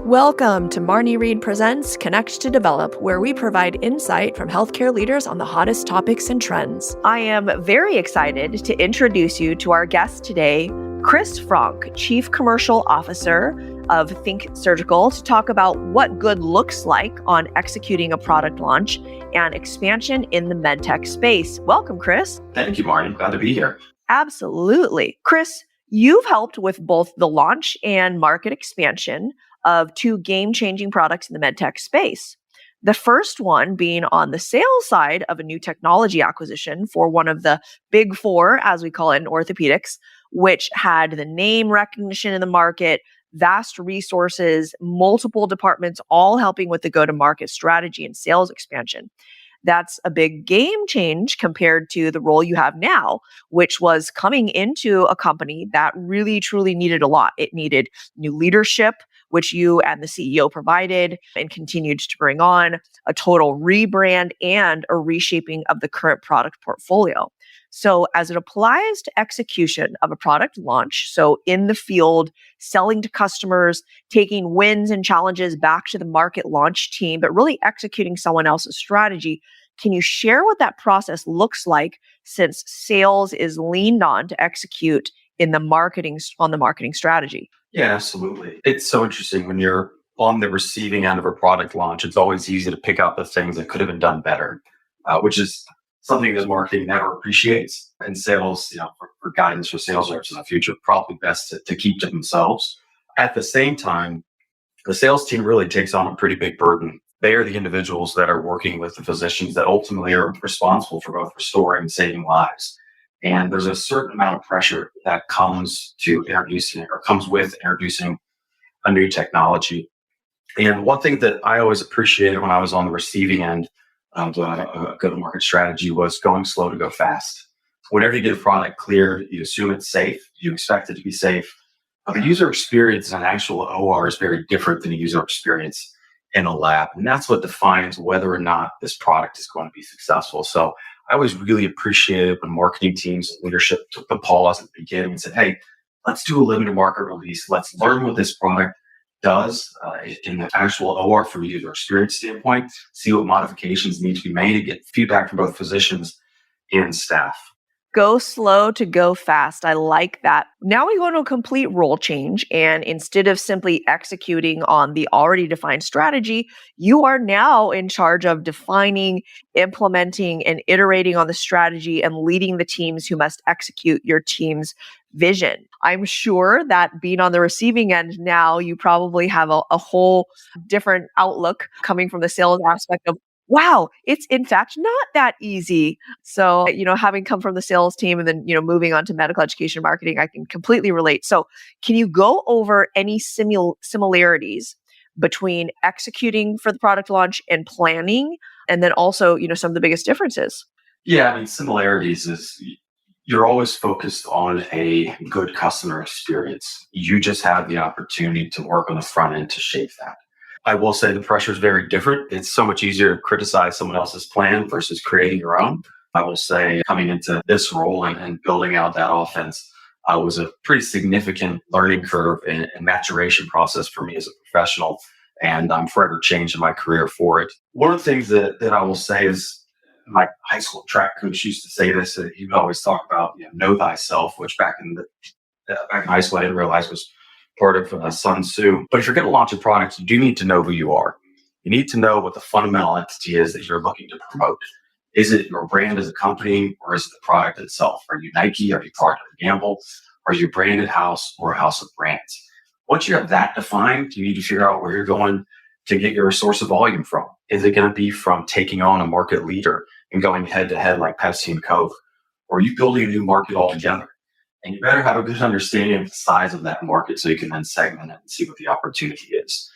Welcome to Marney Reid Presents Connect to Develop, where we provide insight from healthcare leaders on the hottest topics and trends. I am very excited to introduce you to our guest today, Chris Fronk, Chief Commercial Officer of Think Surgical, to talk about what good looks like on executing a product launch and expansion in the MedTech space. Welcome, Chris. Thank you, Marney. Glad to be here. Absolutely. Chris, you've helped with both the launch and market expansion of two game-changing products in the MedTech space. The first one being on the sales side of a new technology acquisition for one of the big four, as we call it in orthopedics, which had the name recognition in the market, vast resources, multiple departments, all helping with the go-to-market strategy and sales expansion. That's a big game change compared to the role you have now, which was coming into a company that really, truly needed a lot. It needed new leadership, which you and the CEO provided and continued to bring on, a total rebrand and a reshaping of the current product portfolio. So as it applies to execution of a product launch, so in the field, selling to customers, taking wins and challenges back to the market launch team, but really executing someone else's strategy, can you share what that process looks like since sales is leaned on to execute on the marketing strategy? Yeah, absolutely. It's so interesting when you're on the receiving end of a product launch. It's always easy to pick out the things that could have been done better, which is something that marketing never appreciates. And sales, for guidance for sales reps in the future, probably best to keep to themselves. At the same time, the sales team really takes on a pretty big burden. They are the individuals that are working with the physicians that ultimately are responsible for both restoring and saving lives. And there's a certain amount of pressure that comes with introducing a new technology. And one thing that I always appreciated when I was on the receiving end of a go-to-market strategy was going slow to go fast. Whenever you get a product cleared, you assume it's safe, you expect it to be safe. But the user experience in an actual OR is very different than a user experience in a lab. And that's what defines whether or not this product is going to be successful. So I always really appreciated when marketing teams and leadership took the pause at the beginning and said, hey, let's do a limited market release. Let's learn what this product does in the actual OR from a user experience standpoint, see what modifications need to be made, and get feedback from both physicians and staff. Go slow to go fast. I like that. Now we go into a complete role change. And instead of simply executing on the already defined strategy, you are now in charge of defining, implementing, and iterating on the strategy and leading the teams who must execute your team's vision. I'm sure that being on the receiving end now, you probably have a whole different outlook coming from the sales aspect of, wow, it's in fact not that easy. So, having come from the sales team and then, moving on to medical education marketing, I can completely relate. So can you go over any similarities between executing for the product launch and planning? And then also, some of the biggest differences? Yeah, similarities is you're always focused on a good customer experience. You just have the opportunity to work on the front end to shape that. I will say the pressure is very different. It's so much easier to criticize someone else's plan versus creating your own. I will say coming into this role and building out that offense was a pretty significant learning curve and maturation process for me as a professional. And I'm forever changing my career for it. One of the things that I will say is my high school track coach used to say this. He would always talk about know thyself, which back in high school I didn't realize was part of Sun Tzu. But if you're going to launch a product, you do need to know who you are. You need to know what the fundamental entity is that you're looking to promote. Is it your brand as a company, or is it the product itself? Are you Nike? Are you Procter & Gamble? Are you a branded house or a house of brands? Once you have that defined, you need to figure out where you're going to get your source of volume from. Is it going to be from taking on a market leader and going head to head like Pepsi and Coke? Or are you building a new market altogether? And you better have a good understanding of the size of that market so you can then segment it and see what the opportunity is.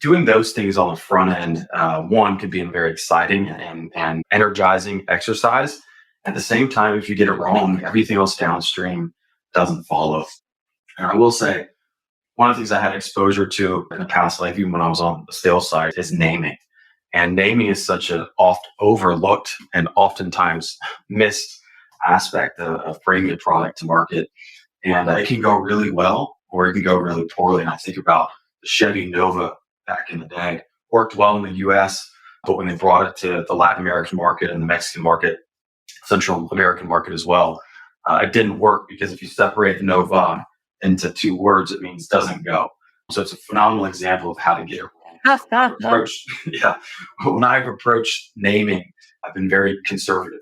Doing those things on the front end, one, could be a very exciting and energizing exercise. At the same time, if you get it wrong, everything else downstream doesn't follow. And I will say, one of the things I had exposure to in the past life, even when I was on the sales side, is naming. And naming is such an oft overlooked and oftentimes missed aspect of bringing a product to market. And it can go really well or it can go really poorly. And I think about the Chevy Nova back in the day. Worked well in the US, but when they brought it to the Latin American market and the Mexican market, Central American market as well, it didn't work because if you separate Nova into two words, it means doesn't go. So it's a phenomenal example of how to get it wrong. Yeah. When I've approached naming, I've been very conservative.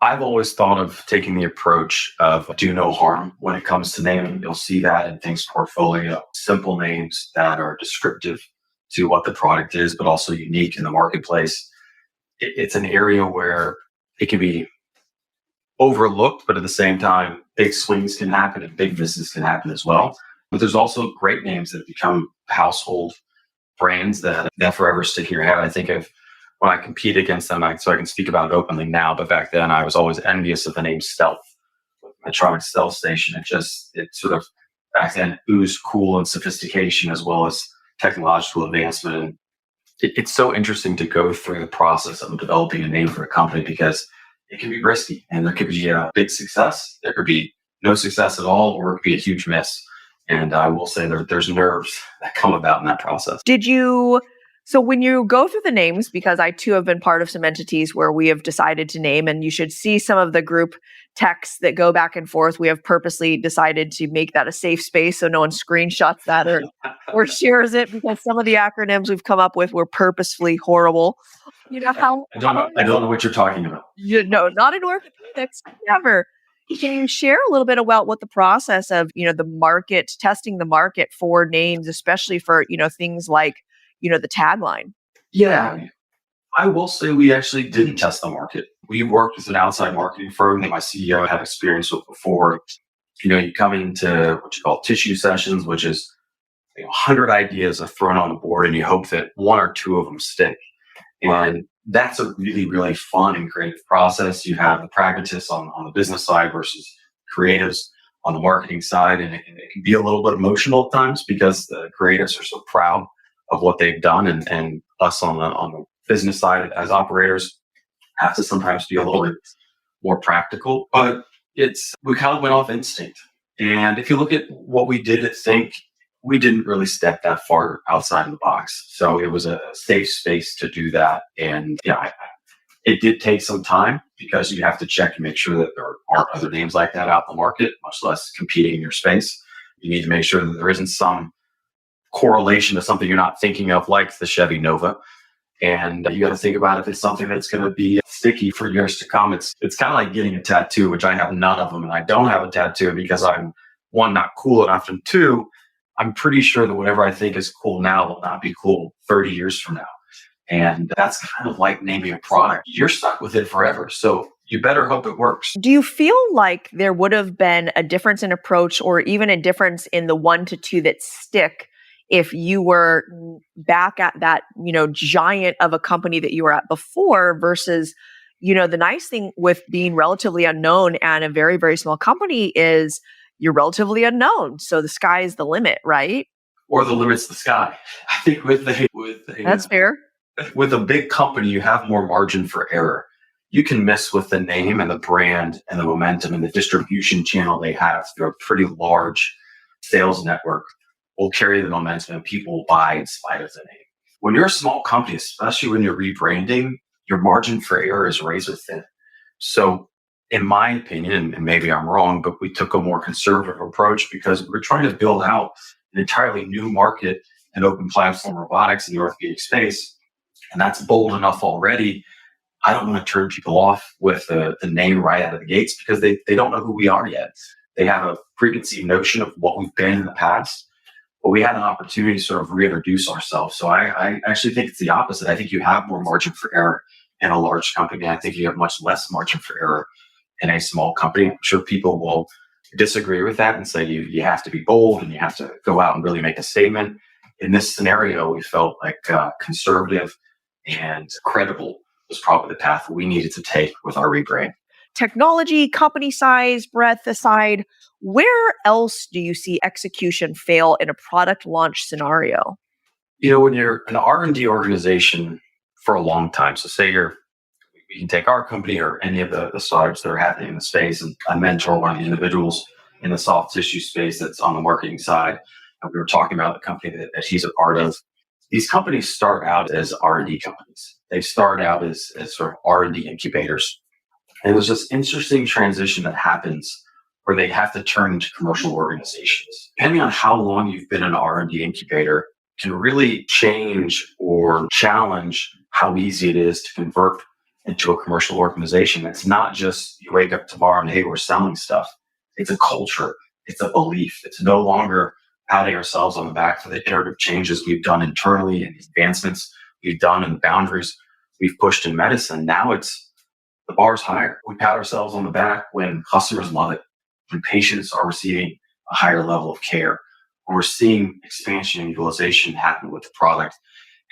I've always thought of taking the approach of do no harm when it comes to naming. You'll see that in Think's portfolio. Simple names that are descriptive to what the product is, but also unique in the marketplace. It's an area where it can be overlooked, but at the same time, big swings can happen and big misses can happen as well. But there's also great names that have become household brands that forever stick in your head. I think of when I compete against them, so I can speak about it openly now, but back then I was always envious of the name Stealth, Medtronic Stealth Station. It sort of back then oozed cool and sophistication as well as technological advancement. And it's so interesting to go through the process of developing a name for a company because it can be risky and there could be a big success. There could be no success at all, or it could be a huge miss. And I will say there's nerves that come about in that process. So when you go through the names, because I too have been part of some entities where we have decided to name, and you should see some of the group texts that go back and forth. We have purposely decided to make that a safe space so no one screenshots that or shares it, because some of the acronyms we've come up with were purposefully horrible. You know how I don't know what you're talking about. Not in orthopedics, never. Can you share a little bit about what the process of, the market, testing the market for names, especially for, things like, the tagline? Yeah, I will say we actually didn't test the market. We worked with an outside marketing firm that my CEO had experience with before. You come into what you call tissue sessions, which is 100 ideas are thrown on the board and you hope that one or two of them stick. And that's a really, really fun and creative process. You have the pragmatists on the business side versus creatives on the marketing side. And it can be a little bit emotional at times because the creatives are so proud of what they've done. And us on the business side as operators have to sometimes be a little bit more practical. But we kind of went off instinct. And if you look at what we did at Think, we didn't really step that far outside of the box. So it was a safe space to do that. And it did take some time because you have to check and make sure that there aren't other names like that out in the market, much less competing in your space. You need to make sure that there isn't some correlation to something you're not thinking of, like the Chevy Nova. And you got to think about if it's something that's going to be sticky for years to come. It's kind of like getting a tattoo, which I have none of them. And I don't have a tattoo because I'm, one, not cool enough, and two, I'm pretty sure that whatever I think is cool now will not be cool 30 years from now. And that's kind of like naming a product. You're stuck with it forever. So you better hope it works. Do you feel like there would have been a difference in approach or even a difference in the 1 to 2 that stick if you were back at that, giant of a company that you were at before versus, the nice thing with being relatively unknown and a very, very small company is you're relatively unknown. So the sky is the limit, right? Or the limit's the sky. I think that's fair. With a big company, you have more margin for error. You can miss with the name and the brand and the momentum and the distribution channel they have. They're a pretty large sales network. Will carry the momentum and people will buy in spite of the name. When you're a small company, especially when you're rebranding, your margin for error is razor thin. So in my opinion, and maybe I'm wrong, but we took a more conservative approach because we're trying to build out an entirely new market and open platform robotics in the orthopedic space. And that's bold enough already. I don't want to turn people off with the name right out of the gates because they don't know who we are yet. They have a preconceived notion of what we've been in the past. But we had an opportunity to sort of reintroduce ourselves. So I actually think it's the opposite. I think you have more margin for error in a large company. I think you have much less margin for error in a small company. I'm sure people will disagree with that and say you have to be bold and you have to go out and really make a statement. In this scenario, we felt like conservative and credible was probably the path we needed to take with our rebrand. Technology, company size, breadth aside, where else do you see execution fail in a product launch scenario? When you're an R&D organization for a long time, so say we can take our company or any of the startups that are happening in the space, and I mentor one of the individuals in the soft tissue space that's on the marketing side. And we were talking about the company that he's a part of. These companies start out as R&D companies. They start out as sort of R&D incubators. And there's this interesting transition that happens where they have to turn into commercial organizations. Depending on how long you've been an R&D incubator can really change or challenge how easy it is to convert into a commercial organization. It's not just you wake up tomorrow and, hey, we're selling stuff. It's a culture. It's a belief. It's no longer patting ourselves on the back for the iterative changes we've done internally and the advancements we've done and the boundaries we've pushed in medicine. Now it's the bar's higher. We pat ourselves on the back when customers love it, when patients are receiving a higher level of care, when we're seeing expansion and utilization happen with the product.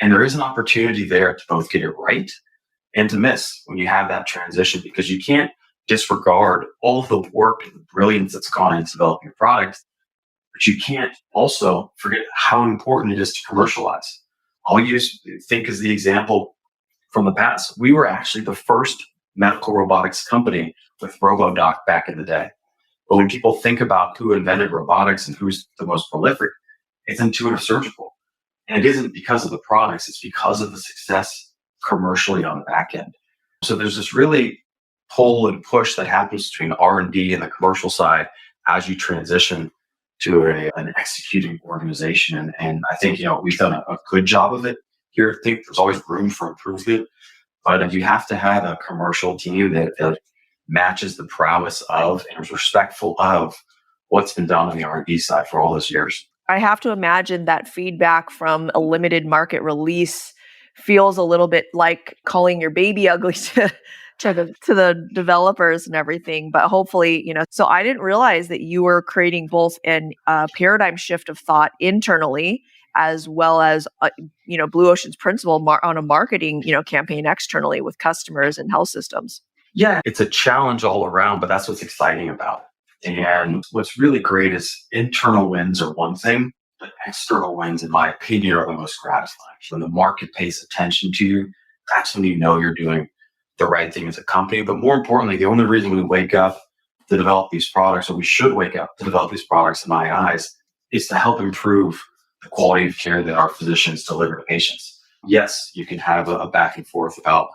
And there is an opportunity there to both get it right and to miss when you have that transition, because you can't disregard all of the work and the brilliance that's gone into developing a product, but you can't also forget how important it is to commercialize. I'll think as the example from the past. We were actually the first medical robotics company with RoboDoc back in the day. But when people think about who invented robotics and who's the most prolific, it's Intuitive Surgical. And it isn't because of the products, it's because of the success commercially on the back end. So there's this really pull and push that happens between R&D and the commercial side as you transition to an executing organization. And I think, we've done a good job of it here. I think there's always room for improvement, but you have to have a commercial team that matches the prowess of and is respectful of what's been done on the R&D side for all those years. I have to imagine that feedback from a limited market release feels a little bit like calling your baby ugly to the developers and everything. But hopefully, so I didn't realize that you were creating both an paradigm shift of thought internally as well as, Blue Ocean's principle on a marketing, campaign externally with customers and health systems. Yeah, it's a challenge all around, but that's what's exciting about it. And what's really great is internal wins are one thing, but external wins, in my opinion, are the most gratifying. When the market pays attention to you, that's when you know you're doing the right thing as a company. But more importantly, the only reason we wake up to develop these products, or we should wake up to develop these products in my eyes, is to help improve the quality of care that our physicians deliver to patients. Yes, you can have a back and forth about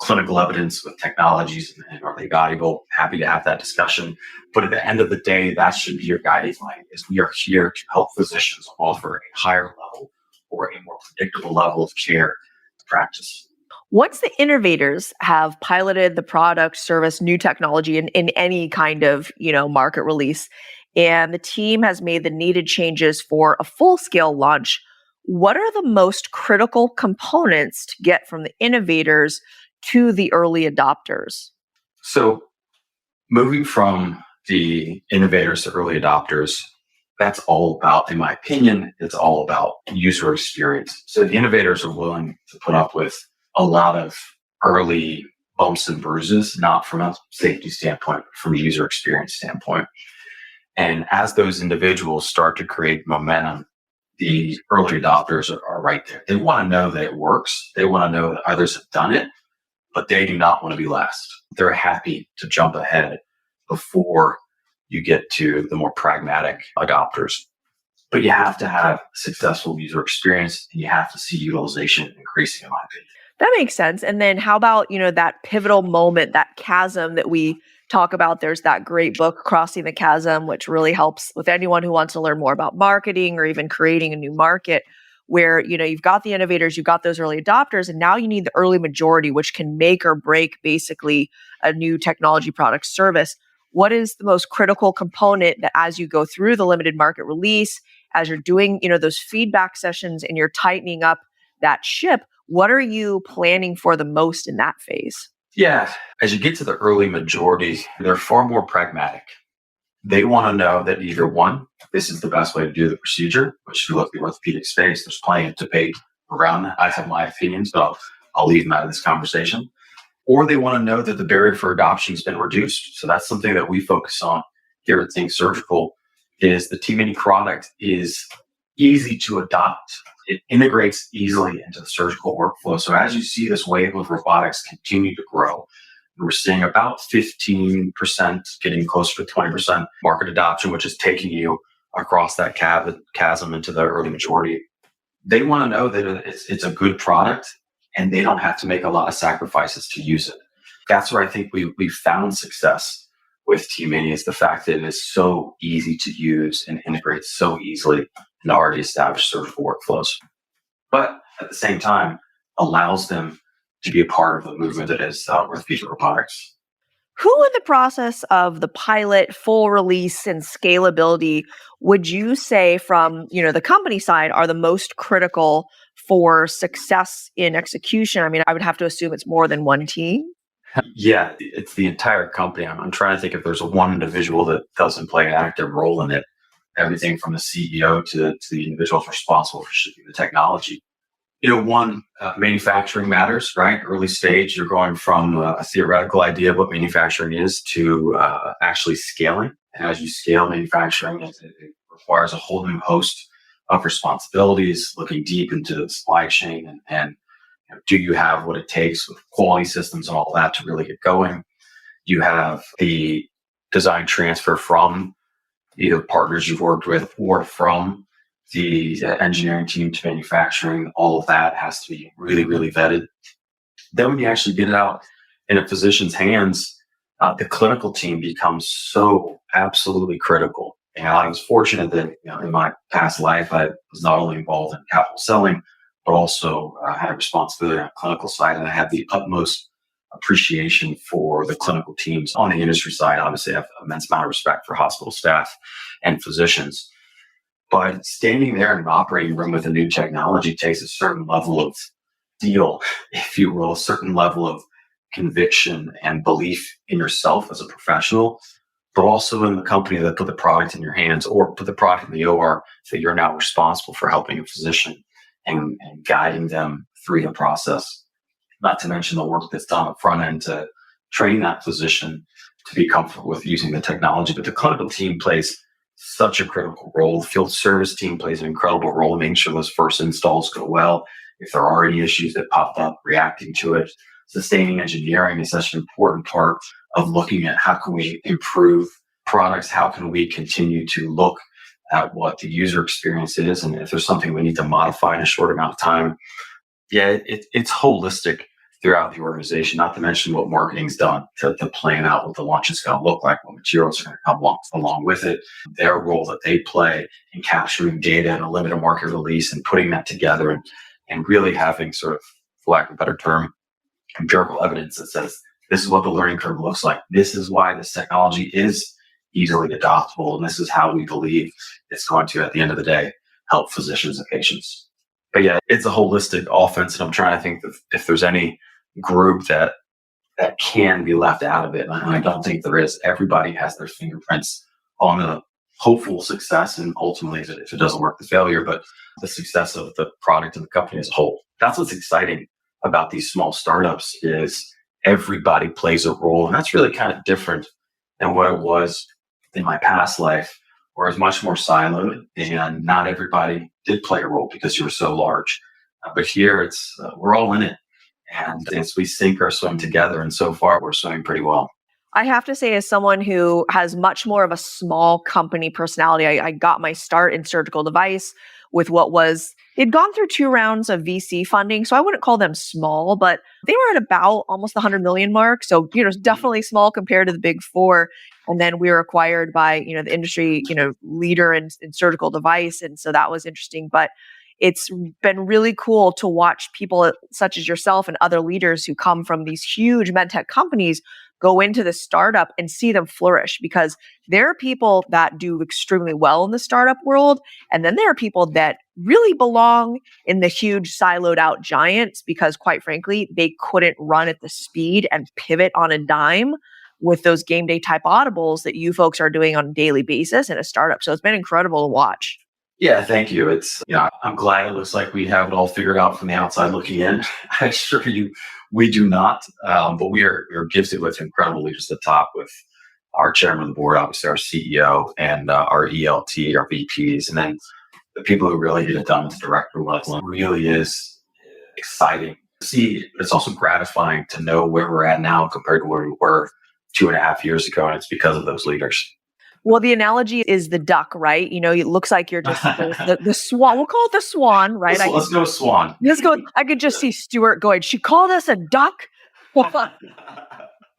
clinical evidence with technologies and are they valuable? Happy to have that discussion. But at the end of the day, that should be your guiding line, is we are here to help physicians offer a higher level or a more predictable level of care to practice. Once the innovators have piloted the product, service, new technology in any kind of, market release, and the team has made the needed changes for a full-scale launch, what are the most critical components to get from the innovators to the early adopters? So moving from the innovators to early adopters, that's all about, in my opinion, it's all about user experience. So the innovators are willing to put up with a lot of early bumps and bruises, not from a safety standpoint, but from a user experience standpoint. And as those individuals start to create momentum, the early adopters are right there. They want to know that it works. They want to know that others have done it, but they do not want to be last. They're happy to jump ahead before you get to the more pragmatic adopters. But you have to have successful user experience, and you have to see utilization increasing, in my opinion. That makes sense. And then how about, that pivotal moment, that chasm that we talk about? There's that great book, Crossing the Chasm, which really helps with anyone who wants to learn more about marketing or even creating a new market, where, you've got the innovators, you've got those early adopters, and now you need the early majority, which can make or break basically a new technology product service. What is the most critical component that as you go through the limited market release, as you're doing, those feedback sessions and you're tightening up that ship, what are you planning for the most in that phase? Yeah, as you get to the early majority, they're far more pragmatic. They want to know that either one, this is the best way to do the procedure, which if you look at the orthopedic space, there's plenty of debate around that. I have my opinions, but I'll leave them out of this conversation. Or they want to know that the barrier for adoption has been reduced. So that's something that we focus on here at Think Surgical, is the T-Mini product is easy to adopt. It integrates easily into the surgical workflow. So as you see this wave of robotics continue to grow, we're seeing about 15%, getting closer to 20% market adoption, which is taking you across that chasm into the early majority. They want to know that it's a good product and they don't have to make a lot of sacrifices to use it. That's where I think we found success with T-Mini, is the fact that it is so easy to use and integrates so easily into already established surgical workflows. But at the same time, allows them to be a part of the movement that is orthopedic robotics. Who in the process of the pilot, full release, and scalability would you say from, the company side are the most critical for success in execution? I mean, I would have to assume it's more than one team. Yeah, it's the entire company. I'm trying to think if there's one individual that doesn't play an active role in it. Everything from the CEO to the individuals responsible for shipping the technology. One, manufacturing matters, right? Early stage, you're going from a theoretical idea of what manufacturing is to actually scaling. And as you scale manufacturing, it requires a whole new host of responsibilities, looking deep into the supply chain and do you have what it takes with quality systems and all that to really get going? You have the design transfer from either partners you've worked with or from the engineering team to manufacturing. All of that has to be really, really vetted. Then when you actually get it out in a physician's hands, the clinical team becomes so absolutely critical. And I was fortunate that in my past life, I was not only involved in capital selling, but also had a responsibility on the clinical side. And I had the utmost appreciation for the clinical teams on the industry side. Obviously, I have an immense amount of respect for hospital staff and physicians. But standing there in an operating room with a new technology takes a certain level of deal, if you will, a certain level of conviction and belief in yourself as a professional, but also in the company that put the product in your hands or put the product in the OR, that you're now responsible for helping a physician and guiding them through the process. Not to mention the work that's done up front end to train that physician to be comfortable with using the technology. But the clinical team plays such a critical role. The field service team plays an incredible role in making sure those first installs go well. If there are any issues that pop up, reacting to it. Sustaining engineering is such an important part of looking at how can we improve products, how can we continue to look at what the user experience is, and if there's something we need to modify in a short amount of time. Yeah, it's holistic throughout the organization, not to mention what marketing's done to plan out what the launch is going to look like, what materials are going to come along with it, their role that they play in capturing data in a limited market release and putting that together and really having sort of, for lack of a better term, empirical evidence that says this is what the learning curve looks like. This is why this technology is easily adoptable. And this is how we believe it's going to, at the end of the day, help physicians and patients. But yeah, it's a holistic offense. And I'm trying to think if there's any group that can be left out of it. And I don't think there is. Everybody has their fingerprints on the hopeful success and ultimately, if it doesn't work, the failure, but the success of the product and the company as a whole. That's what's exciting about these small startups is everybody plays a role. And that's really kind of different than what it was in my past life, where it's much more siloed and not everybody did play a role because you were so large. But here it's, we're all in it. And as we sink or swim together, and so far we're swimming pretty well. I have to say, as someone who has much more of a small company personality, I got my start in surgical device with they'd gone through 2 rounds of VC funding. So I wouldn't call them small, but they were at about almost the 100 million mark. So, it's definitely small compared to the big 4. And then we were acquired by, the industry, leader in surgical device. And so that was interesting. But it's been really cool to watch people such as yourself and other leaders who come from these huge medtech companies go into the startup and see them flourish, because there are people that do extremely well in the startup world. And then there are people that really belong in the huge siloed out giants because, quite frankly, they couldn't run at the speed and pivot on a dime with those game day type audibles that you folks are doing on a daily basis in a startup. So it's been incredible to watch. Yeah, thank you. It's, I'm glad it looks like we have it all figured out from the outside looking in. I assure you, we do not. But we're gifted with incredible leaders at the top, with our chairman of the board, obviously our CEO, and our ELT, our VPs, and then the people who really get it done at the director level. It really is exciting to see. It's also gratifying to know where we're at now compared to where we were 2.5 years ago, and it's because of those leaders. Well, the analogy is the duck, right? It looks like you're just the swan. We'll call it the swan, right? Let's go swan. Let's go. I could just see Stuart going, she called us a duck? But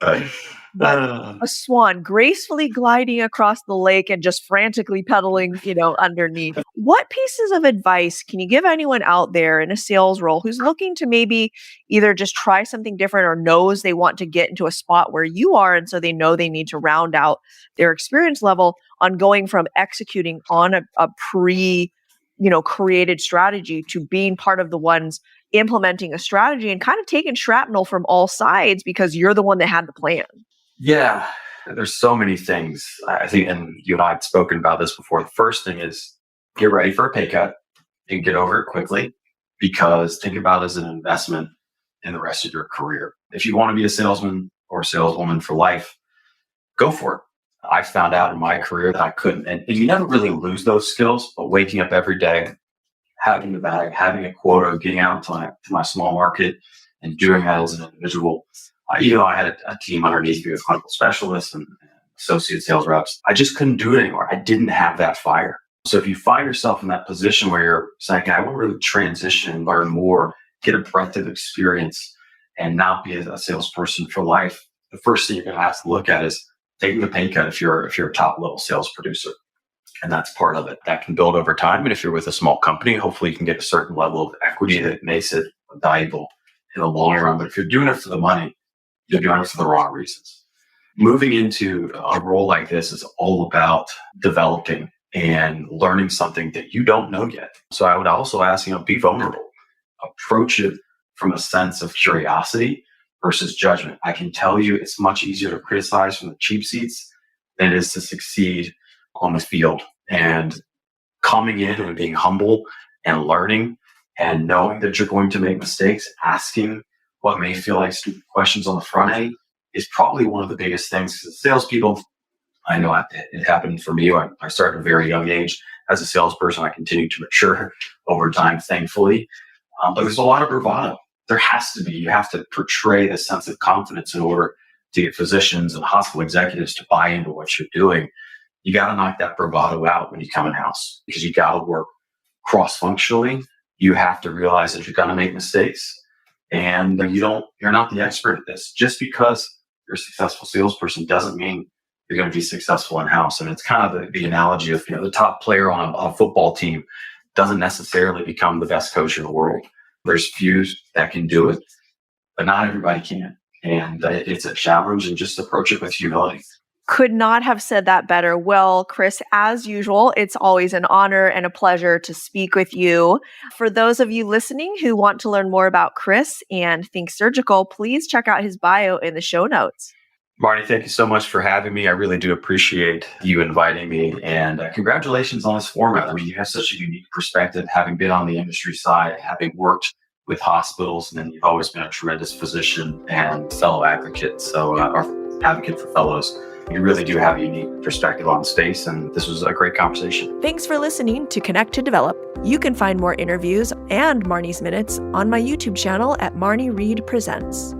a swan gracefully gliding across the lake and just frantically pedaling, underneath. What pieces of advice can you give anyone out there in a sales role who's looking to maybe either just try something different or knows they want to get into a spot where you are, and so they know they need to round out their experience level on going from executing on a created strategy to being part of the ones implementing a strategy and kind of taking shrapnel from all sides because you're the one that had the plan? Yeah, there's so many things. I think, and you and I have spoken about this before. The first thing is get ready for a pay cut and get over it quickly, because think about it as an investment in the rest of your career. If you want to be a salesman or a saleswoman for life, go for it. I found out in my career that I couldn't, and you never really lose those skills, but waking up every day, having the bag, having a quota, getting out to my small market and doing that as an individual. Even though I had a team underneath me of clinical specialists and associate sales reps, I just couldn't do it anymore. I didn't have that fire. So if you find yourself in that position where you're saying, I want to really transition, learn more, get a breadth of experience, and not be a salesperson for life, the first thing you're going to have to look at is taking a pay cut if you're a top level sales producer. And that's part of it. That can build over time. And if you're with a small company, hopefully you can get a certain level of equity that makes it valuable in the long run. But if you're doing it for the money, you're doing it for the wrong reasons. Moving into a role like this is all about developing and learning something that you don't know yet. So I would also ask, be vulnerable. Approach it from a sense of curiosity versus judgment. I can tell you it's much easier to criticize from the cheap seats than it is to succeed on the field. And coming in and being humble and learning and knowing that you're going to make mistakes, asking what may feel like stupid questions on the front end is probably one of the biggest things. Because salespeople, I know it happened for me. I started at a very young age as a salesperson. I continued to mature over time, thankfully. But there's a lot of bravado. There has to be. You have to portray this sense of confidence in order to get physicians and hospital executives to buy into what you're doing. You got to knock that bravado out when you come in-house, because you got to work cross-functionally. You have to realize that you're going to make mistakes. And you're not the expert at this. Just because you're a successful salesperson doesn't mean you're going to be successful in-house. And it's kind of the analogy of, the top player on a football team doesn't necessarily become the best coach in the world. There's few that can do it, but not everybody can. And it's a challenge, and just approach it with humility. Could not have said that better. Well, Chris, as usual, it's always an honor and a pleasure to speak with you. For those of you listening who want to learn more about Chris and Think Surgical, please check out his bio in the show notes. Marney, thank you so much for having me. I really do appreciate you inviting me, and congratulations on this format. I mean, you have such a unique perspective, having been on the industry side, having worked with hospitals, and then you've always been a tremendous physician and fellow advocate. So, or advocate for fellows. You really do have a unique perspective on space, and this was a great conversation. Thanks for listening to Connect to Develop. You can find more interviews and Marney's Minutes on my YouTube channel at Marney Reid Presents.